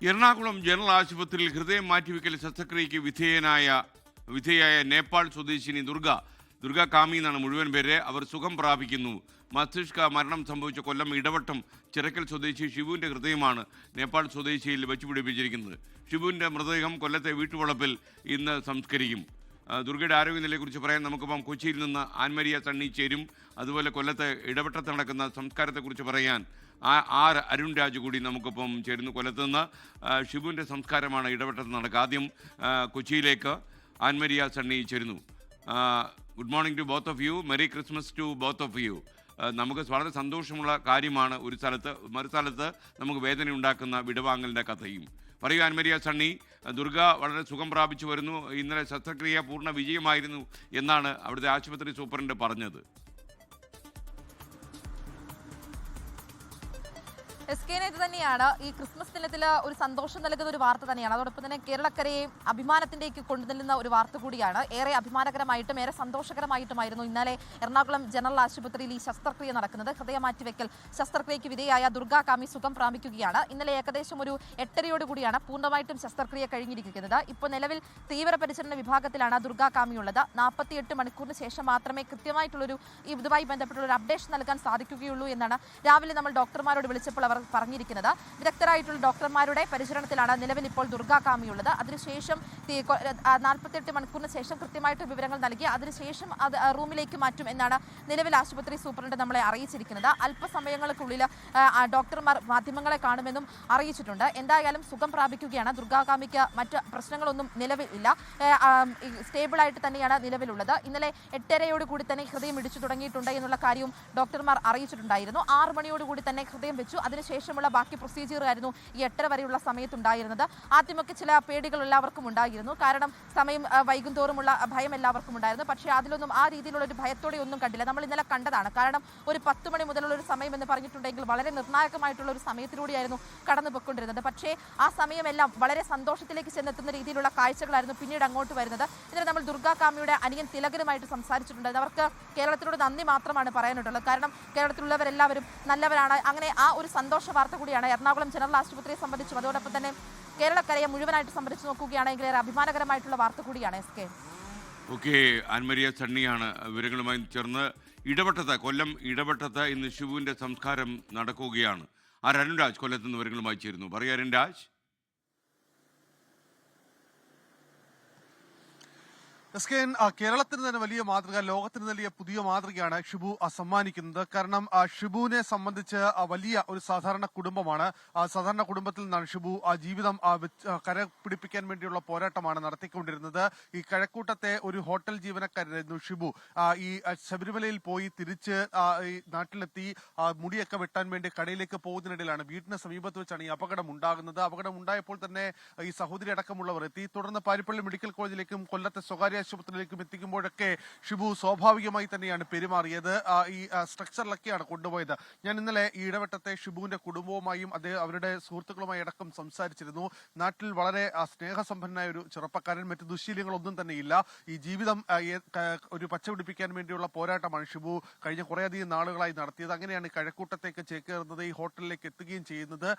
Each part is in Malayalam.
എറണാകുളം ജനറൽ ആശുപത്രിയിൽ ഹൃദയം മാറ്റിവെക്കൽ ശസ്ത്രക്രിയയ്ക്ക് വിധേയായ നേപ്പാൾ സ്വദേശിനി ദുർഗ കാമി എന്നാണ് മുഴുവൻ പേര്. അവർ സുഖം പ്രാപിക്കുന്നു. മസ്തിഷ്ക മരണം സംഭവിച്ച കൊല്ലം ഇടവട്ടം ചിറക്കൽ സ്വദേശി ഷിബുവിൻ്റെ ഹൃദയമാണ് നേപ്പാൾ സ്വദേശിയിൽ വെച്ചുപിടിപ്പിച്ചിരിക്കുന്നത്. ഷിബുവിൻ്റെ മൃതദേഹം കൊല്ലത്തെ വീട്ടുവളപ്പിൽ ഇന്ന് സംസ്കരിക്കും. ദുർഗയുടെ ആരോഗ്യനിലയെക്കുറിച്ച് പറയാൻ നമുക്കിപ്പം കൊച്ചിയിൽ നിന്ന് ആൻമരിയ സണ്ണി ചേരും. അതുപോലെ കൊല്ലത്തെ ഇടവട്ടത്ത് നടക്കുന്ന സംസ്കാരത്തെക്കുറിച്ച് പറയാൻ അരുൺ രാജ് കൂടി നമുക്കിപ്പം ചേരുന്നു. കൊല്ലത്ത് നിന്ന് ഷിബുവിൻ്റെ സംസ്കാരമാണ് ഇടവട്ടത്ത് നടക്കുക. ആദ്യം കൊച്ചിയിലേക്ക് ആൻമരിയ സണ്ണി ചേരുന്നു. Good morning to both of you. Merry Christmas to both of you. നമുക്ക് വളരെ സന്തോഷമുള്ള കാര്യമാണ് ഒരു സ്ഥലത്ത്, മറുസ്ഥലത്ത് നമുക്ക് വേദന ഉണ്ടാക്കുന്ന വിടവാങ്ങലിൻ്റെ കഥയും. പറയൂ ആൻമരിയ സണ്ണി, ദുർഗ വളരെ സുഖം പ്രാപിച്ചു വരുന്നു. ഇന്നലെ ശസ്ത്രക്രിയ പൂർണ്ണ വിജയമായിരുന്നു എന്നാണ് അവിടുത്തെ ആശുപത്രി സൂപ്രണ്ട് പറഞ്ഞത്. ഇത് തന്നെയാണ് ഈ ക്രിസ്മസ് ദിനത്തിൽ ഒരു സന്തോഷം നൽകുന്ന ഒരു വാർത്ത തന്നെയാണ്. അതോടൊപ്പം തന്നെ കേരളക്കരയെ അഭിമാനത്തിലേക്ക് കൊണ്ടുനിൽക്കുന്ന ഒരു വാർത്ത കൂടിയാണ്. ഏറെ അഭിമാനകരമായിട്ടും ഏറെ സന്തോഷകരമായിട്ടുമായിരുന്നു ഇന്നലെ എറണാകുളം ജനറൽ ആശുപത്രിയിൽ ഈ ശസ്ത്രക്രിയ നടക്കുന്നത്. ഹൃദയ മാറ്റിവെക്കൽ ശസ്ത്രക്രിയയ്ക്ക് വിധേയായ ദുർഗ കാമി സുഖം പ്രാപിക്കുകയാണ്. ഇന്നലെ ഏകദേശം ഒരു 8:30 പൂർണ്ണമായിട്ടും ശസ്ത്രക്രിയ കഴിഞ്ഞിരിക്കുന്നത്. ഇപ്പോൾ നിലവിൽ തീവ്രപരിചരണ വിഭാഗത്തിലാണ് ദുർഗ കാമി ഉള്ളത്. 48 മണിക്കൂറിന് ശേഷം മാത്രമേ കൃത്യമായിട്ടുള്ളൊരു ഇതുമായി ബന്ധപ്പെട്ടുള്ള ഒരു അപ്ഡേഷൻ നൽകാൻ സാധിക്കുകയുള്ളൂ എന്നാണ് രാവിലെ നമ്മൾ ഡോക്ടർമാരോട് വിളിച്ചപ്പോൾ അവർ പറഞ്ഞിരിക്കുന്നത്. വിദഗ്ധരായിട്ടുള്ള ഡോക്ടർമാരുടെ പരിചരണത്തിലാണ് നിലവിൽ ഇപ്പോൾ ദുർഗ കാമിയുള്ളത്. അതിനുശേഷം 48 മണിക്കൂറിന് ശേഷം കൃത്യമായിട്ട് വിവരങ്ങൾ നൽകി അതിനുശേഷം അത് റൂമിലേക്ക് മാറ്റും എന്നാണ് നിലവിൽ ആശുപത്രി സൂപ്രണ്ട് നമ്മളെ അറിയിച്ചിരിക്കുന്നത്. അല്പസമയങ്ങൾക്കുള്ളിൽ ഡോക്ടർമാർ മാധ്യമങ്ങളെ കാണുമെന്നും അറിയിച്ചിട്ടുണ്ട്. എന്തായാലും സുഖം പ്രാപിക്കുകയാണ്. ദുർഗ കാമിക്ക് മറ്റ് പ്രശ്നങ്ങളൊന്നും നിലവിൽ ഇല്ല. സ്റ്റേബിളായിട്ട് തന്നെയാണ് നിലവിലുള്ളത്. ഇന്നലെ 8:30 തന്നെ ഹൃദയം ഇടിച്ചു തുടങ്ങിയിട്ടുണ്ട് എന്നുള്ള കാര്യവും ഡോക്ടർമാർ അറിയിച്ചിട്ടുണ്ടായിരുന്നു. 6 മണിയോടുകൂടി തന്നെ ഹൃദയം വെച്ചു. അതിനുശേഷമുള്ള ബാക്കി പ്രൊസീജിയർ ആയിരുന്നു ഈ 8:30 വരെയുള്ള സമയത്തുണ്ടായിരുന്നത്. ആദ്യമൊക്കെ ചില പേടികൾ എല്ലാവർക്കും ഉണ്ടായിരുന്നു. കാരണം സമയം വൈകുന്തോറുമുള്ള ഭയം എല്ലാവർക്കും ഉണ്ടായിരുന്നു. പക്ഷേ അതിലൊന്നും ആ രീതിയിലുള്ള ഒരു ഭയത്തോടെ ഒന്നും കണ്ടില്ല. നമ്മൾ ഇന്നലെ കണ്ടതാണ്. കാരണം ഒരു 10 മണി മുതലുള്ള ഒരു സമയം എന്ന് പറഞ്ഞിട്ടുണ്ടെങ്കിൽ വളരെ നിർണായകമായിട്ടുള്ള ഒരു സമയത്തിലൂടെയായിരുന്നു കടന്നു പോയിക്കൊണ്ടിരുന്നത്. പക്ഷേ ആ സമയമെല്ലാം വളരെ സന്തോഷത്തിലേക്ക് ചെന്നെത്തുന്ന രീതിയിലുള്ള കാഴ്ചകളായിരുന്നു പിന്നീട് അങ്ങോട്ട് വരുന്നത്. ഇന്നലെ നമ്മൾ ദുർഗ കാമിയുടെ അനിയൻ തിലകനുമായിട്ട് സംസാരിച്ചിട്ടുണ്ടായിരുന്നു. അവർക്ക് കേരളത്തിനോട് നന്ദി മാത്രമാണ് പറയാനുള്ളത്. കാരണം കേരളത്തിലുള്ളവരെല്ലാവരും നല്ലവരാണ്. അങ്ങനെ ആ ഒരു സന്തോഷ വാർത്ത കൂടിയാണ് എറണാകുളം ജനറൽ ആശുപത്രിയെ സംബന്ധിച്ചും അതോടൊപ്പം തന്നെ കേരളക്കരയെ മുഴുവനായിട്ട് സംബന്ധിച്ച് നോക്കുകയാണെങ്കിൽ ഏറെ അഭിമാനകരമായിട്ടുള്ള വാർത്ത കൂടിയാണ്. എസ് കെ ഓക്കെ, ആൻമരിയ സണ്ണിയാണ് വിവരങ്ങളുമായി ചേർന്ന് കൊല്ലം ഇടവട്ടത്ത് ഇന്ന് ഷിബുവിൻ്റെ സംസ്കാരം നടക്കുകയാണ്. അരുൺ രാജ് കൊല്ലത്ത് നിന്ന് വിവരങ്ങളുമായി ചേരുന്നു. പറയൂ അരുൺ രാജ്. കേരളത്തിന് തന്നെ വലിയ മാതൃക, ലോകത്തിന് വലിയ പുതിയ മാതൃകയാണ് ഷിബു സമ്മാനിക്കുന്നത്. കാരണം ഷിബുവിനെ സംബന്ധിച്ച് വലിയ ഒരു സാധാരണ കുടുംബമാണ്. സാധാരണ കുടുംബത്തിൽ നിന്നാണ് ഷിബു ജീവിതം കരപിടിപ്പിക്കാൻ വേണ്ടിയുള്ള പോരാട്ടമാണ് നടത്തിക്കൊണ്ടിരുന്നത്. ഈ കഴക്കൂട്ടത്തെ ഒരു ഹോട്ടൽ ജീവനക്കാരനായിരുന്നു ഷിബു. ഈ ശബരിമലയിൽ പോയി തിരിച്ച് ഈ നാട്ടിലെത്തി മുടിയൊക്കെ വെട്ടാൻ വേണ്ടി കടയിലേക്ക് പോകുന്നതിനിടയിലാണ് വീടിന് സമീപത്ത് വെച്ചാണ് ഈ അപകടം ഉണ്ടാകുന്നത്. അപകടം ഉണ്ടായപ്പോൾ തന്നെ ഈ സഹോദരി അടക്കമുള്ളവർ എത്തി. തുടർന്ന് പാരിപ്പള്ളി മെഡിക്കൽ കോളേജിലേക്കും കൊല്ലത്തെ സ്വകാര്യ ആശുപത്രിയിലേക്കും എത്തിക്കുമ്പോഴൊക്കെ ഷിബു സ്വാഭാവികമായി തന്നെയാണ് പെരുമാറിയത്. ഈ സ്ട്രക്ചറിലൊക്കെയാണ് കൊണ്ടുപോയത്. ഞാൻ ഇന്നലെ ഈ ഇടവട്ടത്തെ ഷിബുവിന്റെ കുടുംബവുമായും അവരുടെ സുഹൃത്തുക്കളുമായി അടക്കം സംസാരിച്ചിരുന്നു. നാട്ടിൽ വളരെ സ്നേഹസമ്പന്നനായ ഒരു ചെറുപ്പക്കാരൻ, മറ്റു ദുശ്ശീലങ്ങളൊന്നും തന്നെയില്ല. ഈ ജീവിതം ഒരു പച്ചപിടിപ്പിക്കാൻ വേണ്ടിയുള്ള പോരാട്ടമാണ് ഷിബു കഴിഞ്ഞ കുറേയധികം നാളുകളായി നടത്തിയത്. അങ്ങനെയാണ് കഴക്കൂട്ടത്തേക്ക് ചേക്കേറുന്നത്, ഈ ഹോട്ടലിലേക്ക് എത്തുകയും ചെയ്യുന്നത്.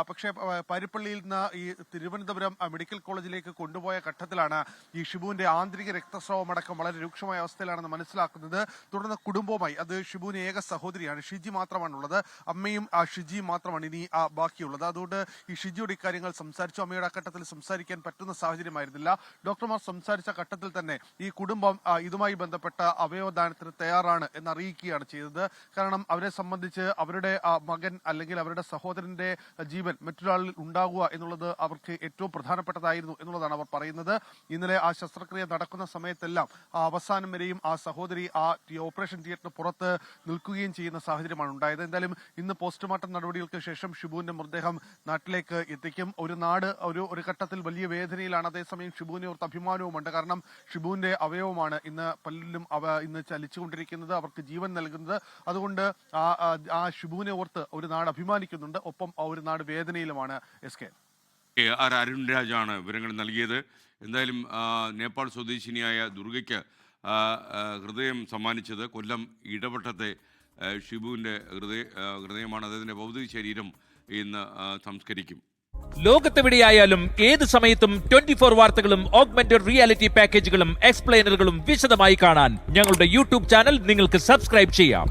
പക്ഷേ പാരിപ്പള്ളിയിൽ നിന്ന് ഈ തിരുവനന്തപുരം മെഡിക്കൽ കോളേജിലേക്ക് കൊണ്ടുപോയ ഘട്ടത്തിലാണ് ഈ ഷിബുവിന്റെ ആന്തരിക രക്തസ്രാവമടക്കം വളരെ രൂക്ഷമായ അവസ്ഥയിലാണെന്ന് മനസ്സിലാക്കുന്നത്. തുടർന്ന് കുടുംബവുമായി, അത് ഷിബുവിന് ഏക സഹോദരിയാണ്, ഷിജി മാത്രമാണുള്ളത്. അമ്മയും ഷിജിയും മാത്രമാണ് ഇനി ബാക്കിയുള്ളത്. അതുകൊണ്ട് ഈ ഷിജിയോട് ഇക്കാര്യങ്ങൾ സംസാരിച്ചു. അമ്മയുടെ ആ ഘട്ടത്തിൽ സംസാരിക്കാൻ പറ്റുന്ന സാഹചര്യമായിരുന്നില്ല. ഡോക്ടർമാർ സംസാരിച്ച ഘട്ടത്തിൽ തന്നെ ഈ കുടുംബം ഇതുമായി ബന്ധപ്പെട്ട അവയവദാനത്തിന് തയ്യാറാണ് എന്നറിയിക്കുകയാണ് ചെയ്തത്. കാരണം അവരെ സംബന്ധിച്ച് അവരുടെ മകൻ അല്ലെങ്കിൽ അവരുടെ സഹോദരന്റെ ജീവൻ മറ്റൊരാളിൽ ഉണ്ടാകുക എന്നുള്ളത് അവർക്ക് ഏറ്റവും പ്രധാനപ്പെട്ടതായിരുന്നു എന്നുള്ളതാണ് അവർ പറയുന്നത്. ഇന്നലെ ആ ശസ്ത്രക്രിയ നടക്കുന്ന സമയത്തെല്ലാം അവസാനം വരെയും ആ സഹോദരി ഓപ്പറേഷൻ തിയേറ്ററിന് പുറത്ത് നിൽക്കുകയും ചെയ്യുന്ന സാഹചര്യമാണ് ഉണ്ടായത്. എന്തായാലും ഇന്ന് പോസ്റ്റ്മോർട്ടം നടപടികൾക്ക് ശേഷം ഷിബുവിന്റെ മൃതദേഹം നാട്ടിലേക്ക് എത്തിക്കും. ഒരു ഘട്ടത്തിൽ വലിയ വേദനയിലാണ്. അതേസമയം ഷിബുവിനെ ഓർത്ത് അഭിമാനവുമുണ്ട്. കാരണം ഷിബുവിന്റെ അവയവമാണ് ഇന്ന് പലരിലും ഇന്ന് ചലിച്ചുകൊണ്ടിരിക്കുന്നത്, അവർക്ക് ജീവൻ നൽകുന്നത്. അതുകൊണ്ട് ആ ഷിബുവിനെ ഓർത്ത് ഒരു നാട് അഭിമാനിക്കുന്നുണ്ട്, ഒപ്പം ഒരു നാട് വേദനയിലുമാണ്. എസ് കെ അരുൺ രാജാണ് വിവരങ്ങൾ നൽകിയത്. എന്തായാലും നേപ്പാൾ സ്വദേശിനിയായ ദുർഗയ്ക്ക് ഹൃദയം സമ്മാനിച്ചത് കൊല്ലം ഇടവട്ടത്തെ ഷിബുവിൻ്റെ ഹൃദയമാണ്. അദ്ദേഹത്തിൻ്റെ ഭൗതിക ശരീരം ഇന്ന് സംസ്കരിക്കും. ലോകത്തെവിടെയായാലും ഏത് സമയത്തും 24 വാർത്തകളും ഓഗ്മെന്റഡ് റിയാലിറ്റി പാക്കേജുകളും എക്സ്പ്ലെയിനറുകളും വിശദമായി കാണാൻ ഞങ്ങളുടെ യൂട്യൂബ് ചാനൽ നിങ്ങൾക്ക് സബ്സ്ക്രൈബ് ചെയ്യാം.